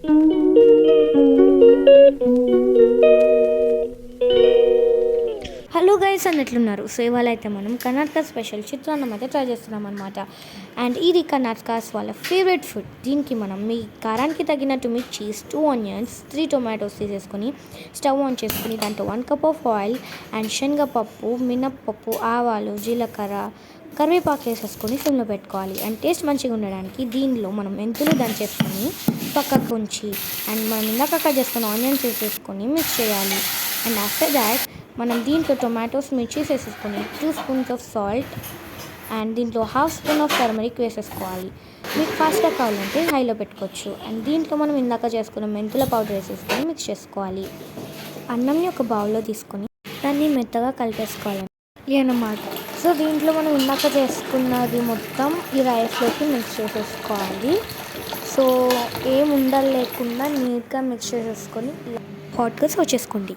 Hello guys అని ఎట్లున్నారు? So ఇవాళ అయితే మనం కర్ణాటక స్పెషల్ చిత్రాన్నం అయితే ట్రై చేస్తున్నాం అనమాట. అండ్ ఇది కర్ణాటకాస్ వాళ్ళ ఫేవరెట్ ఫుడ్. దీనికి మనం మీ కారానికి తగినట్టు మిర్చీస్, 2 ఆనియన్స్, 3 టొమాటోస్ తీసేసుకొని స్టవ్ ఆన్ చేసుకుని దాంట్లో 1 కప్ ఆఫ్ ఆయిల్ అండ్ శనగపప్పు, మినప్పప్పు, ఆవాలు, జీలకర్ర, కరివేపాకు వేసేసుకొని సిమ్లో పెట్టుకోవాలి. అండ్ టేస్ట్ మంచిగా ఉండడానికి దీనిలో మనం మెంతులు దంచేసుకొని పక్కకు ఉంచి అండ్ మనం ఇందాక కట్ చేసుకుని ఆనియన్స్ వేసేసుకొని మిక్స్ చేయాలి. అండ్ ఆఫ్టర్ దాట్ మనం దీంట్లో టొమాటోస్, మిర్చీస్ వేసేసుకొని 2 స్పూన్స్ ఆఫ్ సాల్ట్ అండ్ దీంట్లో 1/2 స్పూన్ ఆఫ్ టర్మరిక్ వేసేసుకోవాలి. మీకు ఫాస్ట్గా కావాలంటే హైలో పెట్టుకోవచ్చు. అండ్ దీంట్లో మనం ఇందాక చేసుకున్న మెంతుల పౌడర్ వేసేసుకొని మిక్స్ చేసుకోవాలి. అన్నంని ఒక బౌల్లో తీసుకొని దాన్ని మెత్తగా కలిపేసుకోవాలి అన్నమాట. సో దీంట్లో మనం ఇందాక చేసుకున్నది మొత్తం ఈ రైస్లోకి మిక్స్ చేసేసుకోవాలి. సో ఏం ఉండలు లేకుండా నీట్గా మిక్స్ చేసేసుకొని హాట్గా సర్వ్ చేసుకోండి.